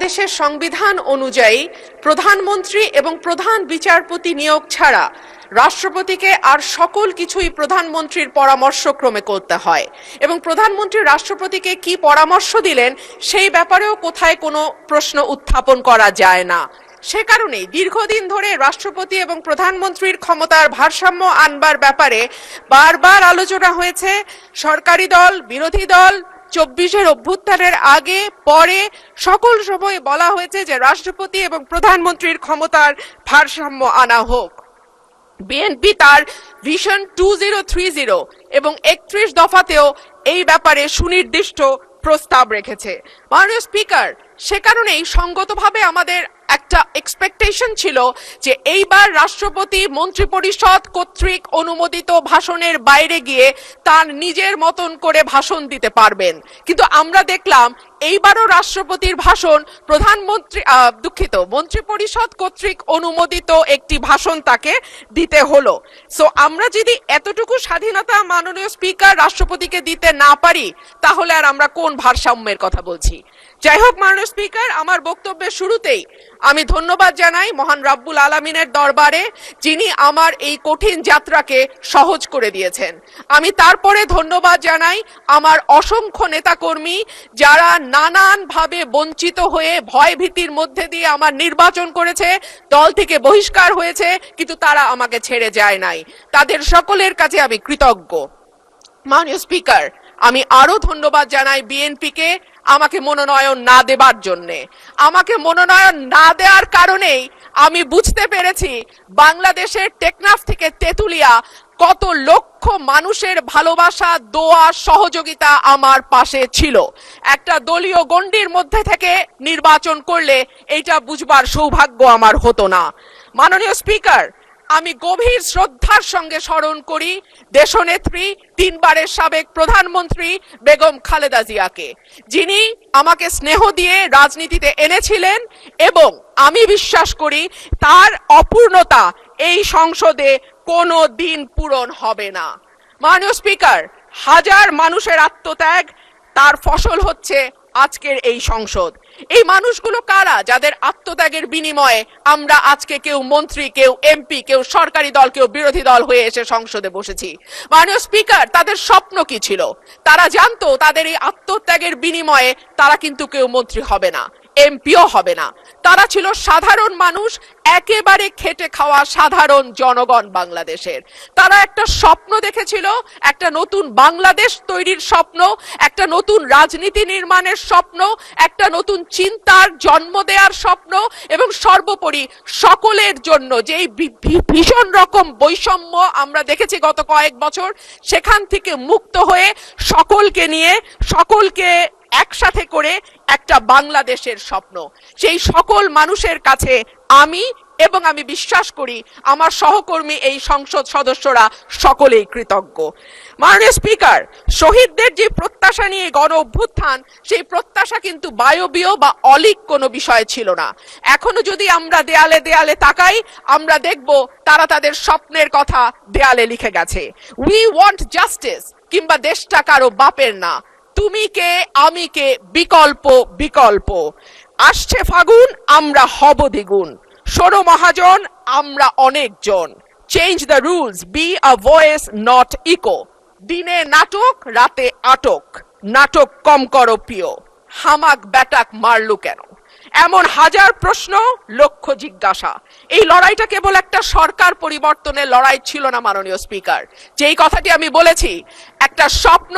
বাংলাদেশের সংবিধান অনুযায়ী প্রধানমন্ত্রী এবং প্রধান বিচারপতি নিয়োগ ছাড়া রাষ্ট্রপতিকে আর সকল কিছুই প্রধানমন্ত্রীর পরামর্শক্রমে করতে হয় এবং প্রধানমন্ত্রী রাষ্ট্রপতিকে কি পরামর্শ দিলেন সেই ব্যাপারেও কোথায় কোনো প্রশ্ন উত্থাপন করা যায় না। সে কারণেই দীর্ঘদিন ধরে রাষ্ট্রপতি এবং প্রধানমন্ত্রীর ক্ষমতার ভারসাম্য আনবার ব্যাপারে বারবার আলোচনা হয়েছে। সরকারি দল, বিরোধী দল, 24-এর অভ্যুত্থানের আগে পরে সকল সময় বলা হয়েছে যে রাষ্ট্রপতি এবং প্রধানমন্ত্রীর ক্ষমতার ভারসাম্য আনা হোক। বিএনপি তার ভিশন 2030 এবং 31 দফাতেও এই ব্যাপারে সুনির্দিষ্ট প্রস্তাব রেখেছে। মাননীয় স্পিকার, সে কারণেই সঙ্গতভাবে আমাদের একটা এক্সপেকটেশন ছিল যে এইবার রাষ্ট্রপতি মন্ত্রিপরিষদ কর্তৃক অনুমোদিত ভাষণের বাইরে গিয়ে তার নিজের মতন করে ভাষণ দিতে পারবেন, কিন্তু আমরা দেখলাম এইবারও রাষ্ট্রপতির ভাষণ মন্ত্রিপরিষদ কর্তৃক অনুমোদিত একটি ভাষণ তাকে দিতে হলো। সো আমরা যদি এতটুকু স্বাধীনতা মাননীয় স্পিকার রাষ্ট্রপতিকে দিতে না পারি তাহলে আর আমরা কোন ভারসাম্যের কথা বলছি? যাই হোক মাননীয় স্পিকার, আমার বক্তব্যের শুরুতেই আমি ধন্যবাদ জানাই মহান রাব্বুল আলামিনের দরবারে, যিনি আমার এই কঠিন যাত্রাকে সহজ করে দিয়েছেন। আমি তারপরে ধন্যবাদ জানাই আমার অসংখ্য নেতাকর্মী যারা নানানভাবে বঞ্চিত হয়ে ভয় ভীতির মধ্যে দিয়ে আমার নির্বাচন করেছে, দল থেকে বহিষ্কার হয়েছে, কিন্তু তারা আমাকে ছেড়ে যায় নাই। তাদের সকলের কাছে আমি কৃতজ্ঞ। মাননীয় স্পিকার, আমি আরো ধন্যবাদ জানাই বিএনপিকে আমাকে মনোনয়ন না দেবার জন্যে। আমাকে মনোনয়ন না দেওয়ার কারণেই আমি বুঝতে পেরেছি বাংলাদেশের টেকনাফ থেকে তেঁতুলিয়া কত লক্ষ মানুষের ভালোবাসা, দোয়া, সহযোগিতা আমার পাশে ছিল। একটা দলীয় গণ্ডির মধ্যে থেকে নির্বাচন করলে এটা বুঝবার সৌভাগ্য আমার হতো না। মাননীয় স্পিকার, আমি গভীর শ্রদ্ধার সঙ্গে স্মরণ করি দেশনেত্রী, 3 বারের সাবেক প্রধানমন্ত্রী বেগম খালেদা জিয়াকে, যিনি আমাকে স্নেহ দিয়ে রাজনীতিতে এনেছিলেন এবং আমি বিশ্বাস করি তার অপূর্ণতা এই সংসদে কোনো দিন পূরণ হবে না। মাননীয় স্পিকার, হাজার মানুষের আত্মত্যাগ, তার ফসল হচ্ছে আজকের এই সংসদ। এই মানুষগুলো কারা যাদের আত্মত্যাগের বিনিময়ে আমরা আজকে কেউ মন্ত্রী, কেউ এমপি, কেউ সরকারি দল, কেউ বিরোধী দল হয়ে এসে সংসদে বসেছি? মাননীয় স্পিকার, তাদের স্বপ্ন কি ছিল? তারা জানতো তাদের এই আত্মত্যাগের বিনিময়ে তারা কিন্তু কেউ মন্ত্রী হবে না, এমপিও হবে না। তারা ছিল সাধারণ মানুষ, একেবারে খেটে খাওয়া সাধারণ জনগণ বাংলাদেশের। তারা একটা স্বপ্ন দেখেছিল, একটা নতুন বাংলাদেশ তৈরির স্বপ্ন, একটা নতুন রাজনীতি নির্মাণের স্বপ্ন, একটা নতুন চিন্তার জন্ম দেওয়ার স্বপ্ন, এবং সর্বোপরি সকলের জন্য যেই ভীষণ রকম বৈষম্য আমরা দেখেছি গত কয়েক বছর, সেখান থেকে মুক্ত হয়ে সকলকে নিয়ে, সকলকে একসাথে করে একটা বাংলাদেশের স্বপ্ন। সেই সকল মানুষের কাছে আমি এবং আমি বিশ্বাস করি আমার সহকর্মী এই সংসদ সদস্যরা সকলেই কৃতজ্ঞ। মাননীয় স্পিকার, শহীদদের যে প্রত্যাশা নিয়ে গণ অভ্যুত্থান, সেই প্রত্যাশা কিন্তু বায়বীয় বা অলীক কোনো বিষয় ছিল না। এখনো যদি আমরা দেয়ালে দেয়ালে তাকাই, আমরা দেখব তারা তাদের স্বপ্নের কথা দেয়ালে লিখে গেছে। উই ওয়ান্ট জাস্টিস, কিংবা দেশটা কারো বাপের না, তুমি কে আমি কে, বিকল্প বিকল্প। আসছে ফাগুন, আমরা হব দ্বিগুণ। শোনো মহাজন, আমরা অনেকজন। Change the rules, be a voice not echo. দিনে নাটক, রাতে আটক, নাটক কম করো প্রিয়। হামাক ব্যাটাক মারলু কেন? এমন হাজার প্রশ্ন, লক্ষ জিজ্ঞাসা। এই লড়াইটা কেবল একটা সরকার পরিবর্তনের লড়াই ছিল না মাননীয় স্পিকার। যেই কথাটি আমি বলেছি, একটা স্বপ্ন,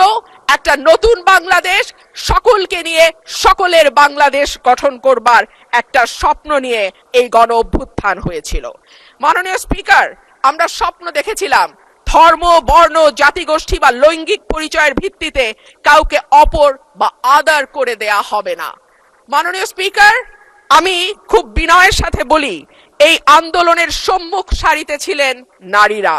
একটা নতুন বাংলাদেশ, সকলকে নিয়ে সকলের বাংলাদেশ গঠন করবার একটা স্বপ্ন নিয়ে এই গণ অভ্যুত্থান হয়েছিল। মাননীয় স্পিকার, আমরা স্বপ্ন দেখেছিলাম ধর্ম, বর্ণ, জাতিগোষ্ঠী বা লৈঙ্গিক পরিচয়ের ভিত্তিতে কাউকে অপর বা আদার করে দেয়া হবে না। মাননীয় স্পিকার, আমি খুব বিনয়ের সাথে বলি, এই আন্দোলনের সম্মুখ সারিতে ছিলেন নারীরা।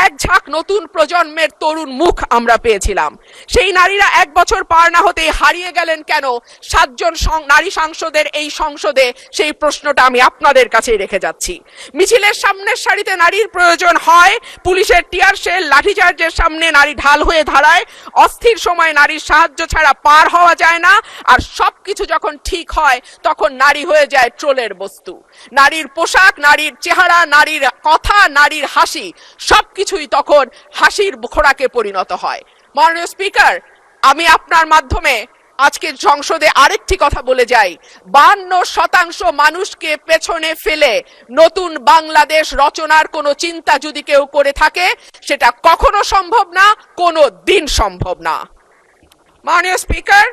এক ঝাঁক নতুন প্রজন্মের তরুণ মুখ আমরা পেয়েছিলাম। সেই নারীরা 1 বছর পার না হতেই হারিয়ে গেলেন কেন 7 জন নারী সাংসদের এই সংসদে, সেই প্রশ্নটা আমি আপনাদের কাছে রেখে যাচ্ছি। মিছিলের সামনের সারিতে নারীর প্রয়োজন হয়, পুলিশের টিয়ার শেল লাঠিচার্জের সামনে নারী ঢাল হয়ে দাঁড়ায়, অস্থির সময় নারীর সাহায্য ছাড়া পার হওয়া যায় না, আর সবকিছু যখন ঠিক হয় তখন নারী হয়ে যায় ট্রোলের বস্তু। নারীর পোশাক, নারীর চেহারা, নারীর কথা, নারীর হাসি সবকিছুই তখন হাসির খোরাকে পরিণত হয়। মাননীয় স্পিকার, আমি আপনার মাধ্যমে আজকে সংসদে আরেকটি কথা বলে যাই। 52% মানুষকে পেছনে ফেলে নতুন বাংলাদেশ রচনার কোনো চিন্তা যদি কেউ করে থাকে, সেটা কখনো সম্ভব না, কোনো দিন সম্ভব না। মাননীয় স্পিকার,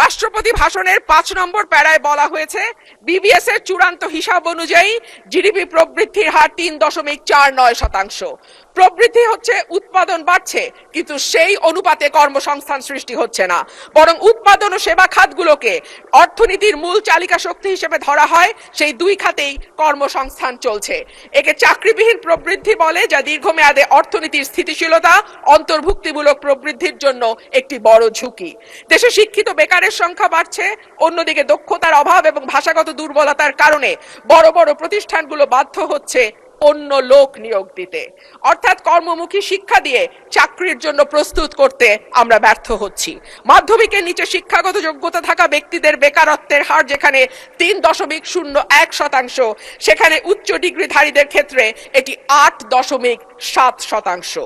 রাষ্ট্রপতি ভাষণের 5 নম্বর প্যারায় বলা হয়েছে, বিবিএস এর চূড়ান্ত হিসাব অনুযায়ী জিডিপি প্রবৃদ্ধির হার 3.49%। প্রবৃদ্ধি হচ্ছে, উৎপাদন বাড়ছে, কিন্তু সেই অনুপাতে কর্মসংস্থান সৃষ্টি হচ্ছে না, বরং উৎপাদন ও সেবা খাতগুলোকে অর্থনীতির মূল চালিকা শক্তি হিসেবে ধরা হয়। সেই 2 খাতেই কর্মসংস্থান চলছে। একে চাকরিবিহীন প্রবৃদ্ধি বলে, যা দীর্ঘমেয়াদে অর্থনীতির স্থিতিশীলতা, অন্তর্ভুক্তিমূলক প্রবৃদ্ধির জন্য একটি বড় ঝুঁকি। দেশে শিক্ষিত বেকারের সংখ্যা বাড়ছে, অন্যদিকে দক্ষতার অভাব এবং ভাষাগত দুর্বলতার কারণে বড় বড় প্রতিষ্ঠানগুলো বাধ্য হচ্ছে অন্য লোক নিয়োগ দিতে, অর্থাৎ কর্মমুখী শিক্ষা দিয়ে চাকরির জন্য প্রস্তুত করতে আমরা ব্যর্থ হচ্ছি। মাধ্যমিকের নিচে শিক্ষাগত যোগ্যতা থাকা ব্যক্তিদের বেকারত্বের হার যেখানে 3.01%, সেখানে উচ্চ ডিগ্রিধারীদের ক্ষেত্রে এটি 8.7%।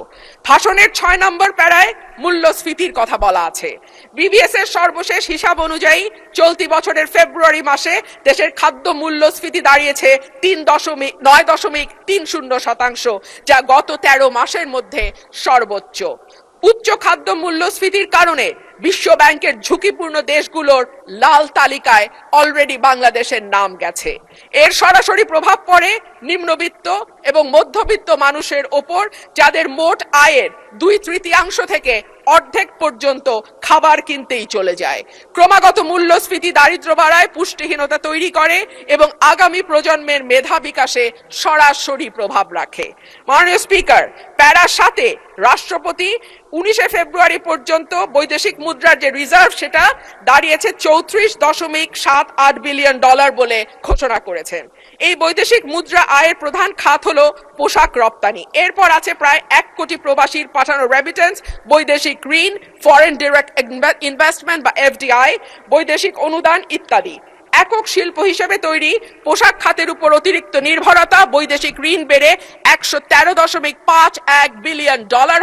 ভাষণের 6 নম্বর প্যারায় মূল্যস্ফীতির কথা বলা আছে। বিবিএস এর সর্বশেষ হিসাব অনুযায়ী চলতি বছরের ফেব্রুয়ারি মাসে দেশের খাদ্য মূল্যস্ফীতি দাঁড়িয়েছে 9.30%, যা গত 13 মাসের মধ্যে সর্বোচ্চ। উচ্চ খাদ্য মূল্যস্ফীতির কারণে বিশ্ব ব্যাংকের ঝুঁকিপূর্ণ দেশগুলোর লাল তালিকায় অলরেডি বাংলাদেশের নাম গেছে। এর সরাসরি প্রভাব পড়ে নিম্নবিত্ত এবং মধ্যবিত্ত মানুষের ওপর, যাদের মোট আয়ের 2/3 থেকে অর্ধেক পর্যন্ত খাবার কিনতেই চলে যায়। ক্রমাগত মূল্যস্ফীতি দারিদ্র বাড়ায়, পুষ্টিহীনতা তৈরি করে এবং আগামী প্রজন্মের মেধা বিকাশে সরাসরি প্রভাব রাখে। মাননীয় স্পিকার, প্যারা 7-এ রাষ্ট্রপতি 19 ফেব্রুয়ারি পর্যন্ত বৈদেশিক মুদ্রার যে রিজার্ভ, সেটা দাঁড়িয়েছে $34.78 বিলিয়ন বলে ঘোষণা করেছেন। এই বৈদেশিক মুদ্রা আয়ের প্রধান খাত হলো পোশাক রপ্তানি। এরপর আছে প্রায় 1 কোটি প্রবাসীর পাঠানো রেমিটেন্স, বৈদেশিক ঋণ, ফরেন ডিরেক্ট ইনভেস্টমেন্ট বা এফডিআই, বৈদেশিক অনুদান ইত্যাদি। একক শিল্প হিসেবে তৈরি পোশাক খাতের উপর অতিরিক্ত নির্ভরতা, বৈদেশিক ঋণ বেড়ে $113.51 বিলিয়ন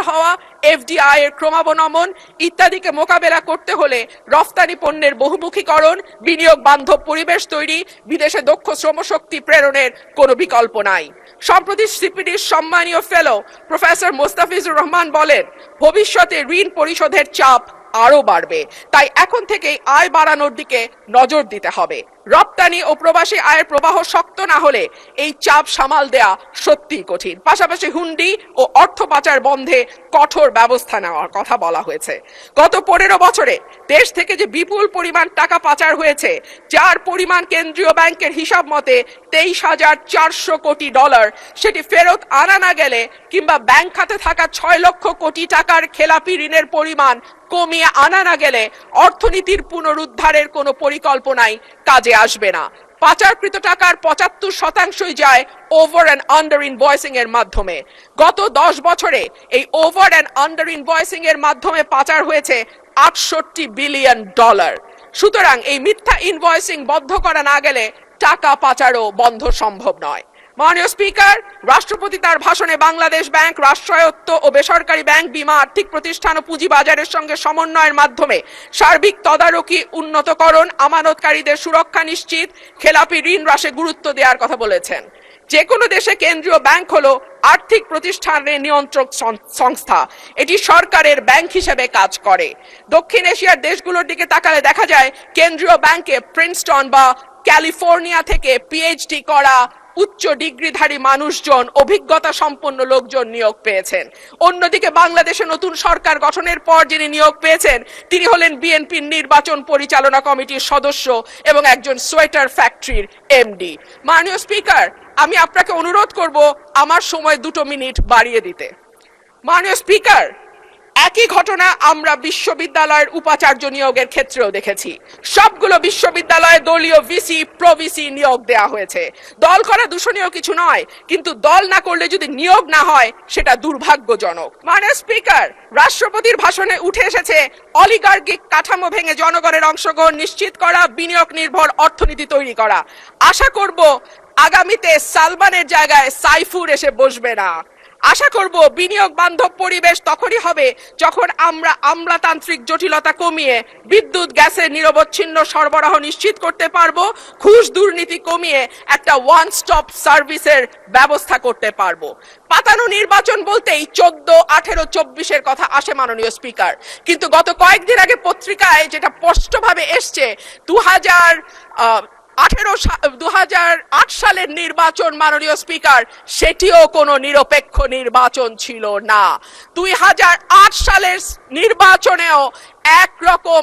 হওয়া, এফডিআই এর ক্রমাবনমন ইত্যাদিকে মোকাবেলা করতে হলে রফতানি পণ্যের বহুমুখীকরণ, বিনিয়োগ বান্ধব পরিবেশ তৈরি, বিদেশে দক্ষ শ্রমশক্তি প্রেরণের কোনো বিকল্প নাই। সম্প্রতি সিপিডির সম্মানীয় ফেলো প্রফেসর মোস্তাফিজুর রহমান বলেন, ভবিষ্যতে ঋণ পরিশোধের চাপ আরো বাড়বে, তাই এখন থেকেই আয় বাড়ানোর দিকে নজর দিতে হবে। রপ্তানি ও প্রবাসী আয়ের প্রবাহ শক্ত না হলে এই চাপ সামাল দেয়া সত্যিই কঠিন। পাশাপাশি হুন্ডি ও অর্থ পাচার বন্ধে কঠোর ব্যবস্থা নেওয়ার কথা বলা হয়েছে। গত 15 বছরে দেশ থেকে যে বিপুল পরিমাণ টাকা পাচার হয়েছে, যার পরিমাণ কেন্দ্রীয় ব্যাংকের হিসাব মতে $23,400 কোটি, সেটি ফেরত আনা না গেলে কিংবা ব্যাংক খাতে থাকা 6 লক্ষ কোটি টাকার খেলাপি ঋণের পরিমাণ কমিয়ে আনা না গেলে অর্থনীতির পুনরুদ্ধারের কোনো পরিকল্পনাই কাজে আসবে না। পাচারকৃত টাকার 75% যায় ওভার অ্যান্ড আন্ডার ইনভয়েসিং এর মাধ্যমে। গত 10 বছরে এই ওভার অ্যান্ড আন্ডার ইনভয়েসিং এর মাধ্যমে পাচার হয়েছে $68 বিলিয়ন। সুতরাং এই মিথ্যা ইনভয়েসিং বন্ধ করা না গেলে টাকা পাচারও বন্ধ সম্ভব নয়। মাননীয় স্পিকার, রাষ্ট্রপতি তার ভাষণে বাংলাদেশ ব্যাংক, রাষ্ট্রায়ত্ত ও বেসরকারি ব্যাংক, বীমা, আর্থিক প্রতিষ্ঠান ও পুঁজিবাজারের সঙ্গে সমন্বয়ের মাধ্যমে সার্বিক তদারকি উন্নতকরণ, আমানতকারীদের সুরক্ষা নিশ্চিত, খেলাপি ঋণ হ্রাসে গুরুত্ব দেওয়ার কথা বলেছেন। যে কোনো দেশে কেন্দ্রীয় ব্যাংক হলো আর্থিক প্রতিষ্ঠানের নিয়ন্ত্রক সংস্থা, এটি সরকারের ব্যাংক হিসেবে কাজ করে। দক্ষিণ এশিয়ার দেশগুলোর দিকে তাকালে দেখা যায় কেন্দ্রীয় ব্যাংকে প্রিন্সটন বা ক্যালিফোর্নিয়া থেকে পিএইচডি করা উচ্চ ডিগ্রিধারী মানুষজন, অভিজ্ঞতা সম্পন্ন লোকজন নিয়োগ পেয়েছেন। অন্যদিকে বাংলাদেশে নতুন সরকার গঠনের পর যিনি নিয়োগ পেয়েছেন, তিনি হলেন বিএনপির নির্বাচন পরিচালনা কমিটির সদস্য এবং একজন সোয়েটার ফ্যাক্টরির এমডি। মাননীয় স্পিকার, আমি আপনাকে অনুরোধ করব আমার সময় 2 মিনিট বাড়িয়ে দিতে। মাননীয় স্পিকার, একই ঘটনা আমরা বিশ্ববিদ্যালয়ের উপাচার্য নিয়োগের ক্ষেত্রেও দেখেছি। সবগুলো বিশ্ববিদ্যালয়ে দলীয় ভিসি প্রভিসি নিয়োগ দেয়া হয়েছে। দল করা দূষণীয় কিছু নয়, কিন্তু দল না করলে যদি নিয়োগ না হয় সেটা দুর্ভাগ্যজনক। মাননীয় স্পিকার, রাষ্ট্রপতির ভাষণে উঠে এসেছে অলিগার্কিক কাঠামো ভেঙে জনগণের অংশগ্রহণ নিশ্চিত করা, বিনিয়োগ নির্ভর অর্থনীতি তৈরি করা। আশা করব আগামীতে সালমানের জায়গায় সাইফুর এসে বসবে না। আশা করব বিনিয়োগ বান্ধব পরিবেশ তখনই হবে যখন আমরা আমলাতান্ত্রিক জটিলতা কমিয়ে বিদ্যুৎ গ্যাসের নিরবচ্ছিন্ন সরবরাহ নিশ্চিত করতে পারবো, ঘুষ দুর্নীতি কমিয়ে একটা ওয়ান স্টপ সার্ভিসের ব্যবস্থা করতে পারবো। পাতানো নির্বাচন বলতেই 14, 18, 24-এর কথা আসে মাননীয় স্পিকার, কিন্তু গত কয়েকদিন আগে পত্রিকায় যেটা স্পষ্টভাবে এসছে 2008 সালের নির্বাচন মাননীয় স্পিকার, সেটিও কোনো নিরপেক্ষ নির্বাচন ছিল না। 2008 সালের নির্বাচনেও একরকম